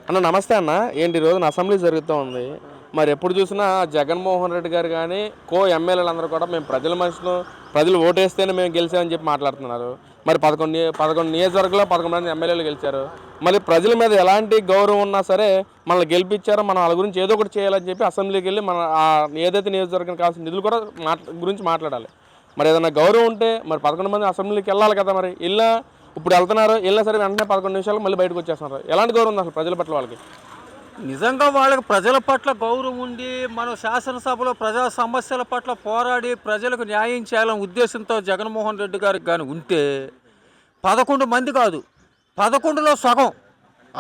అన్న నమస్తే అన్న. ఏంటి ఈ రోజున అసెంబ్లీ జరుగుతూ ఉంది. మరి ఎప్పుడు చూసినా జగన్మోహన్ రెడ్డి గారు కానీ ఎమ్మెల్యేలందరూ కూడా మేము ప్రజల మనుషులు, ప్రజలు ఓటేస్తేనే మేము గెలిచామని చెప్పి మాట్లాడుతున్నారు. మరి 11 నియోజకవర్గంలో 11 మంది ఎమ్మెల్యేలు గెలిచారు. మళ్ళీ ప్రజల మీద ఎలాంటి గౌరవం ఉన్నా సరే మనల్ని గెలిపించారో మనం వాళ్ళ గురించి ఏదో ఒకటి చేయాలని చెప్పి అసెంబ్లీకి వెళ్ళి మన ఏదైతే నియోజకవర్గానికి కావాల్సిన నిధులు కూడా గురించి మాట్లాడాలి. మరి ఏదైనా గౌరవం ఉంటే మరి 11 మంది అసెంబ్లీకి వెళ్ళాలి కదా. మరి ఇప్పుడు వెళ్తున్నారు, వెళ్ళినా సరే వెంటనే 11 నిమిషాలు మళ్ళీ బయటకు వచ్చేస్తున్నారు. ఎలాంటి గౌరవం ఉంది అసలు ప్రజల పట్ల వాళ్ళకి? నిజంగా వాళ్ళకి ప్రజల పట్ల గౌరవం ఉండి మనం శాసనసభలో ప్రజా సమస్యల పట్ల పోరాడి ప్రజలకు న్యాయం చేయాలనే ఉద్దేశంతో జగన్మోహన్ రెడ్డి గారికి కానీ ఉంటే 11 మంది కాదు, 11లో సగం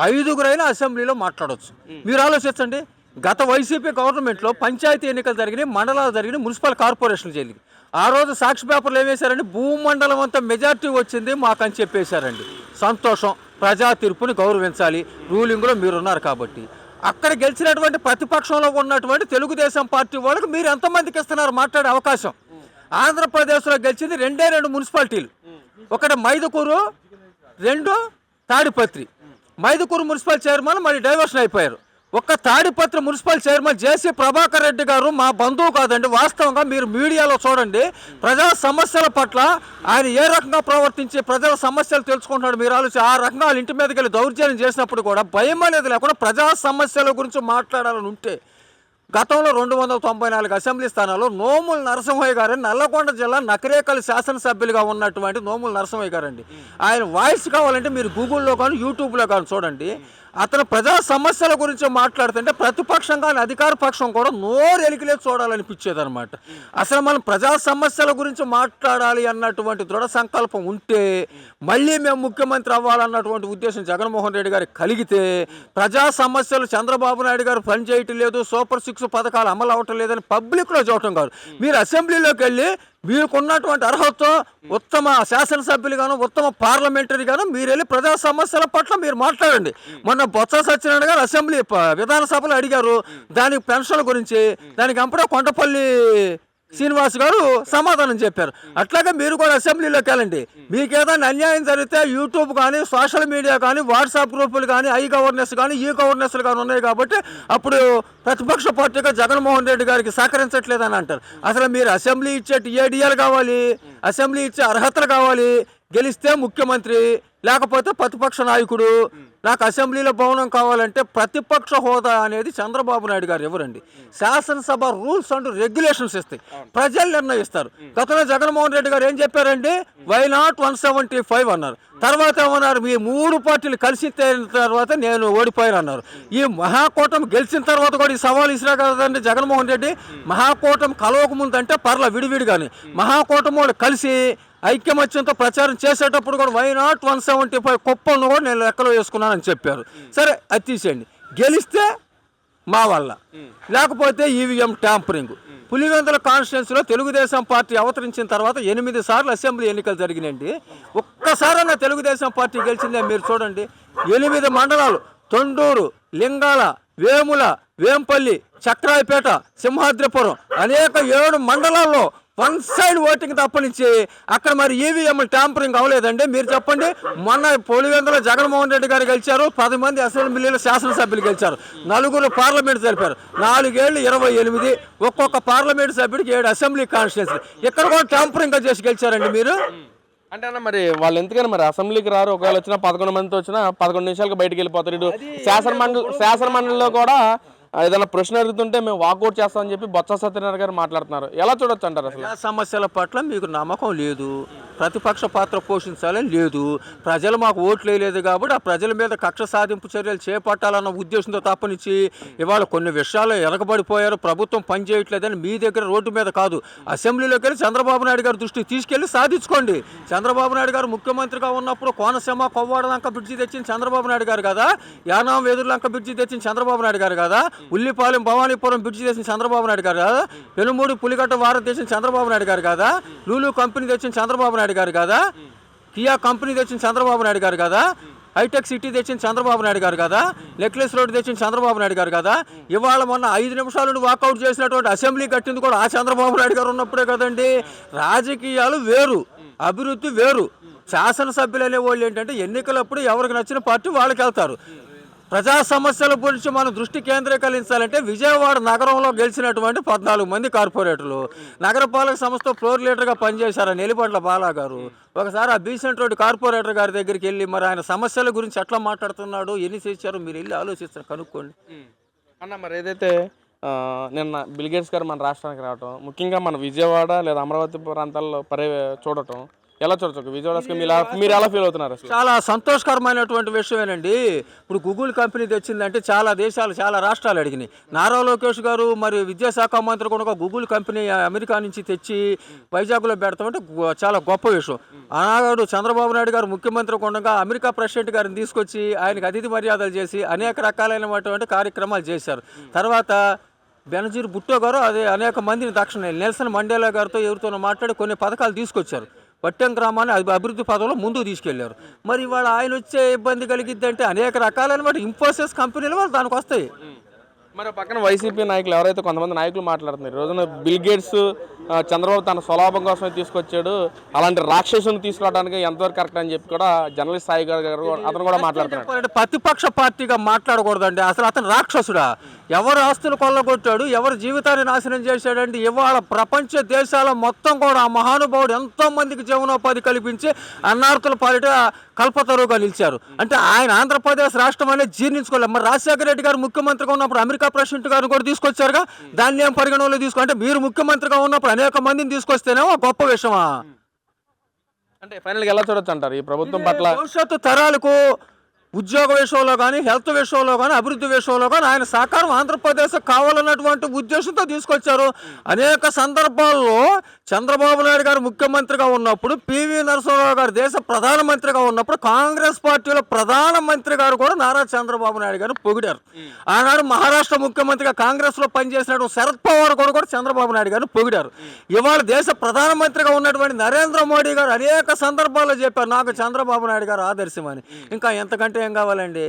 5గురైనా అసెంబ్లీలో మాట్లాడవచ్చు. మీరు ఆలోచించండి, గత వైసీపీ గవర్నమెంట్లో పంచాయతీ ఎన్నికలు జరిగినాయి, మండలాలు జరిగినాయి, మున్సిపల్ కార్పొరేషన్లు జరిగినాయి. ఆ రోజు సాక్షి పేపర్లు ఏమేశారండి, భూమండలం అంతా మెజార్టీ వచ్చింది మాకని చెప్పేశారండి. సంతోషం, ప్రజా తీర్పుని గౌరవించాలి, రూలింగ్లో మీరున్నారు కాబట్టి. అక్కడ గెలిచినటువంటి ప్రతిపక్షంలో ఉన్నటువంటి తెలుగుదేశం పార్టీ వాళ్ళకి మీరు ఎంతమందికి ఇస్తున్నారు మాట్లాడే అవకాశం? ఆంధ్రప్రదేశ్లో గెలిచింది 2 మున్సిపాలిటీలు, ఒకటి మైదుకూరు, 2 తాడిపత్రి. మైదుకూరు మున్సిపల్ చైర్మన్ మరి డైవర్షన్ అయిపోయారు. ఒక్క తాడిపత్రి మున్సిపల్ చైర్మన్ జేసీ ప్రభాకర్ రెడ్డి గారు మా బంధువు కాదండి. వాస్తవంగా మీరు మీడియాలో చూడండి, ప్రజా సమస్యల పట్ల ఆయన ఏ రకంగా ప్రవర్తించి ప్రజల సమస్యలు తెలుసుకుంటున్నాడు మీరు ఆలోచించి. ఆ రకంగా ఇంటి మీదకి వెళ్ళి దౌర్జన్యం చేసినప్పుడు కూడా భయం అనేది లేకుండా ప్రజా సమస్యల గురించి మాట్లాడాలని ఉంటే, గతంలో 294 అసెంబ్లీ స్థానాల్లో నోముల నరసింహయ్య గారు నల్లగొండ జిల్లా నకరేకల్ శాసనసభ్యులుగా ఉన్నటువంటి నోముల నరసింహయ్య గారండి. ఆయన వాయిస్ కావాలంటే మీరు గూగుల్లో కానీ యూట్యూబ్లో కానీ చూడండి. అతను ప్రజా సమస్యల గురించి మాట్లాడుతుంటే ప్రతిపక్షం కానీ అధికార పక్షం కూడా నోరు ఎలికిలే చూడాలనిపించేది అనమాట. అసలు మనం ప్రజా సమస్యల గురించి మాట్లాడాలి అన్నటువంటి దృఢ సంకల్పం ఉంటే, మళ్ళీ మేము ముఖ్యమంత్రి అవ్వాలన్నటువంటి ఉద్దేశం జగన్మోహన్ రెడ్డి గారికి కలిగితే, ప్రజా సమస్యలు చంద్రబాబు నాయుడు గారు పనిచేయటం లేదు, సూపర్ 6 పథకాలు అమలు అవ్వటం లేదని పబ్లిక్లో చూడటం కాదు, మీరు అసెంబ్లీలోకి వెళ్ళి మీకున్నటువంటి అర్హతతో ఉత్తమ శాసనసభ్యులుగాను, ఉత్తమ పార్లమెంటరీగాను మీరు వెళ్ళి ప్రజా సమస్యల పట్ల మీరు మాట్లాడండి. మొన్న బొత్స సత్యనారాయణ గారు అసెంబ్లీ విధానసభలో అడిగారు దానికి పెన్షన్ల గురించి, దానికి అప్పుడే కొండపల్లి శ్రీనివాస్ గారు సమాధానం చెప్పారు. అట్లాగే మీరు కూడా అసెంబ్లీలోకి వెళ్ళండి. మీకు ఏదైనా అన్యాయం జరిగితే యూట్యూబ్ కానీ, సోషల్ మీడియా కానీ, వాట్సాప్ గ్రూపులు కానీ, గవర్నెన్స్ కానీ, గవర్నెన్స్లు కానీ ఉన్నాయి కాబట్టి అప్పుడు ప్రతిపక్ష పార్టీగా జగన్మోహన్ రెడ్డి గారికి సహకరించట్లేదని అంటారు. అసలు మీరు అసెంబ్లీ ఇచ్చే టీఏడిఎల్ కావాలి, అసెంబ్లీ ఇచ్చే అర్హతలు కావాలి, గెలిస్తే ముఖ్యమంత్రి, లేకపోతే ప్రతిపక్ష నాయకుడు. నాకు అసెంబ్లీలో భవనం కావాలంటే ప్రతిపక్ష హోదా అనేది చంద్రబాబు నాయుడు గారు ఎవరండి? శాసనసభ రూల్స్ అండ్ రెగ్యులేషన్స్ ఇస్తాయి, ప్రజలు నిర్ణయిస్తారు. గతంలో జగన్మోహన్ రెడ్డి గారు ఏం చెప్పారండి, వై నాట్ 175 అన్నారు. తర్వాత ఏమన్నారు, మీ 3 పార్టీలు కలిసి తర్వాత నేను ఓడిపోయాను అన్నారు. ఈ మహాకూటమి గెలిచిన తర్వాత కూడా ఈ సవాల్ ఇసిరా కదండి జగన్మోహన్ రెడ్డి. మహాకూటమి కలవక ముందు అంటే పర్ల విడివిడిగాని, మహాకూటమి వాళ్ళు కలిసి ఐక్యమత్యంతో ప్రచారం చేసేటప్పుడు కూడా వై నాట్ 175 కుప్పలను కూడా నేను లెక్కలో వేసుకున్నానని చెప్పారు. సరే, అది తీసేయండి. గెలిస్తే మా వల్ల, లేకపోతే ఈవీఎం ట్యాంపరింగ్. పులివెందుల కాన్స్టిట్యున్సీలో తెలుగుదేశం పార్టీ అవతరించిన తర్వాత 8 సార్లు అసెంబ్లీ ఎన్నికలు జరిగినాయండి. ఒక్కసారైనా తెలుగుదేశం పార్టీ గెలిచిందే మీరు చూడండి. 8 మండలాలు, తొండూరు, లింగాల, వేముల, వేంపల్లి, చక్రాయపేట, సింహాద్రిపురం, అనేక 7 మండలాల్లో 1 సైడ్ ఓటింగ్ తప్పనించి అక్కడ మరి ఈవీఎం ట్యాంపరింగ్ అవ్వలేదండి. మీరు చెప్పండి, మొన్న పులివెందులో జగన్మోహన్ రెడ్డి గారు గెలిచారు, 10 మంది అసెంబ్లీలో శాసనసభ్యులు గెలిచారు, 4 పార్లమెంట్ జరిపారు. 4 ఏళ్ళు 28, ఒక్కొక్క పార్లమెంట్ సభ్యుడికి 7 అసెంబ్లీ కాన్స్టిట్యున్సీ. ఇక్కడ కూడా ట్యాంపరింగ్ చేసి గెలిచారండి మీరు. అంటే అన్న మరి వాళ్ళు ఎందుకని మరి అసెంబ్లీకి రారు? ఒకవేళ వచ్చినా 11 మందితో వచ్చినా 11 నిమిషాలకు బయటకు వెళ్ళిపోతారు. ఇటు శాసనమండలిలో కూడా ఏదైనా ప్రశ్న అడుగుతుంటే మేము వాకౌట్ చేస్తామని చెప్పి బొత్స సత్యనారాయణ గారు మాట్లాడుతున్నారు. ఎలా చూడొచ్చు అంటారు? అసలు సమస్యల పట్ల మీకు నమ్మకం లేదు, ప్రతిపక్ష పాత్ర పోషించాలని లేదు, ప్రజలు మాకు ఓట్లు వేయలేదు కాబట్టి ఆ ప్రజల మీద కక్ష సాధింపు చర్యలు చేపట్టాలన్న ఉద్దేశంతో తప్పనిచ్చి ఇవాళ కొన్ని విషయాలు ఎరగబడిపోయారు, ప్రభుత్వం పనిచేయట్లేదని మీ దగ్గర రోడ్డు మీద కాదు, అసెంబ్లీలోకి వెళ్ళి చంద్రబాబు నాయుడు గారి దృష్టికి తీసుకెళ్లి సాధించుకోండి. చంద్రబాబు నాయుడు గారు ముఖ్యమంత్రిగా ఉన్నప్పుడు కోనసీమ కొవ్వాడలంక బ్రిడ్జి తెచ్చింది చంద్రబాబు నాయుడు గారు కదా, యానాం వెదురులంక బ్రిడ్జి తెచ్చింది చంద్రబాబు నాయుడు గారు కదా, ఉల్లిపాలెం భవానీపురం బ్రిడ్జి తెచ్చిన చంద్రబాబు నాయుడు గారు కదా, పెనుమూడి పులిగట్ట వారం తెచ్చిన చంద్రబాబు నాయుడు గారు కదా, లూలు కంపెనీ తెచ్చిన చంద్రబాబు నాయుడు గారు కదా, కియా కంపెనీ తెచ్చిన చంద్రబాబు నాయుడు గారు కదా, హైటెక్ సిటీ తెచ్చిన చంద్రబాబు నాయుడు గారు కదా, నెక్లెస్ రోడ్ తెచ్చిన చంద్రబాబు నాయుడు గారు కదా, ఇవాళ మొన్న 5 నిమిషాల నుండి వాకౌట్ చేసినటువంటి అసెంబ్లీ కట్టింది కూడా ఆ చంద్రబాబు నాయుడు గారు ఉన్నప్పుడే కదండి. రాజకీయాలు వేరు, అభివృద్ధి వేరు. శాసనసభ్యులు అనే వాళ్ళు ఏంటంటే ఎన్నికలప్పుడు ఎవరికి నచ్చిన పార్టీ వాళ్ళకి వెళ్తారు. ప్రజా సమస్యల గురించి మనం దృష్టి కేంద్రీకరించాలంటే విజయవాడ నగరంలో గెలిచినటువంటి 14 మంది కార్పొరేటర్లు నగరపాలక సంస్థ ఫ్లోర్ లీడర్గా పనిచేశారు నెల్లిపట్ల బాలా గారు. ఒకసారి ఆ బీసెంట్ రోడ్ కార్పొరేటర్ గారి దగ్గరికి వెళ్ళి మరి ఆయన సమస్యల గురించి ఎట్లా మాట్లాడుతున్నాడు, ఎన్ని చేశారో మీరు వెళ్ళి ఆలోచిస్తారు, కనుక్కోండి. అన్న మరి ఏదైతే నిన్న బిల్గేట్స్ గారు మన రాష్ట్రానికి రావటం, ముఖ్యంగా మన విజయవాడ లేదా అమరావతి ప్రాంతాల్లో చూడటం ఎలా చూడొచ్చు? విజయవాడ మీరు ఎలా ఫీల్ అవుతున్నారు అసలు? చాలా సంతోషకరమైనటువంటి విషయమేనండి. ఇప్పుడు గూగుల్ కంపెనీ తెచ్చిందంటే చాలా దేశాలు, చాలా రాష్ట్రాలు అడిగినాయి. నారా లోకేష్ గారు మరి విద్యాశాఖ మంత్రి కూడా గూగుల్ కంపెనీ అమెరికా నుంచి తెచ్చి వైజాగ్లో పెడతామంటే చాలా గొప్ప విషయం. ఆనాడు చంద్రబాబు నాయుడు గారు ముఖ్యమంత్రి ఉండగా అమెరికా ప్రెసిడెంట్ గారిని తీసుకొచ్చి ఆయనకు అతిథి మర్యాదలు చేసి అనేక రకాలైనటువంటి కార్యక్రమాలు చేశారు. తర్వాత బెనజీర్ భుట్టో గారు అదే అనేక మందిని నెల్సన్ మండేలా గారితో ఎవరితోనో మాట్లాడి కొన్ని పథకాలు తీసుకొచ్చారు. పట్టెం గ్రామాన్ని అభివృద్ధి పదంలో ముందుకు తీసుకెళ్లారు. మరి ఇవాళ ఆయన వచ్చే ఇబ్బంది కలిగిద్దంటే అనేక రకాలైన ఇన్ఫోసిస్ కంపెనీలు వాళ్ళు దానికి వస్తాయి. మరి పక్కన వైసీపీ నాయకులు ఎవరైతే కొంతమంది నాయకులు మాట్లాడుతున్నారు, ఈ రోజున బిల్ గేట్స్ చంద్రబాబు తన స్వలాభం కోసమే తీసుకొచ్చాడు, అలాంటి రాక్షసుని తీసుకురావడానికి ఎంతవరకు కరెక్ట్ అని చెప్పి కూడా జర్నలిస్ట్ సాయి గారు అతను కూడా మాట్లాడుతున్నాడు. ప్రతిపక్ష పార్టీగా మాట్లాడకూడదండి. అసలు అతను రాక్షసుడా? ఎవరు ఆస్తులు కొల్లగొట్టాడు, ఎవరు జీవితాన్ని నాశనం చేశాడండి? ఇవాళ ప్రపంచ దేశాల మొత్తం కూడా ఆ మహానుభావుడు ఎంతో మందికి జీవనోపాధి కల్పించి అన్నార్థుల పాలిట కల్పతరువుగా నిలిచారు. అంటే ఆయన ఆంధ్రప్రదేశ్ రాష్ట్రం అనేది జీర్ణించుకోలేదు. మరి రాజశేఖర రెడ్డి గారు ముఖ్యమంత్రిగా ఉన్నప్పుడు అమెరికా ప్రెసిడెంట్ గారిని కూడా తీసుకొచ్చారుగా, దాన్ని ఏం పరిగణనలో అంటే మీరు ముఖ్యమంత్రిగా ఉన్నప్పుడు అనేక మందిని తీసుకొస్తేనేమో గొప్ప విషయమా? అంటే ఫైనల్గా ఎలా చూడొచ్చు అంటారు ఈ ప్రభుత్వం పట్ల? భవిష్యత్తు తరాలకు ఉద్యోగ విషయంలో కానీ, హెల్త్ విషయంలో కానీ, అభివృద్ధి విషయంలో కానీ ఆయన సహకారం ఆంధ్రప్రదేశ్ కావాలన్నటువంటి ఉద్దేశంతో తీసుకొచ్చారు. అనేక సందర్భాల్లో చంద్రబాబు నాయుడు గారు ముఖ్యమంత్రిగా ఉన్నప్పుడు, పివి నరసింహరావు గారు దేశ ప్రధానమంత్రిగా ఉన్నప్పుడు కాంగ్రెస్ పార్టీలో ప్రధానమంత్రి గారు కూడా నారా చంద్రబాబు నాయుడు గారు పొగిడారు. ఆనాడు మహారాష్ట్ర ముఖ్యమంత్రిగా కాంగ్రెస్లో పనిచేసినటువంటి శరద్ పవార్ కూడా చంద్రబాబు నాయుడు గారు పొగిడారు. ఇవాళ దేశ ప్రధానమంత్రిగా ఉన్నటువంటి నరేంద్ర మోడీ గారు అనేక సందర్భాల్లో చెప్పారు నాకు చంద్రబాబు నాయుడు గారు ఆదర్శమని. ఇంకా ఎంతకంటే ఏం కావాలండి?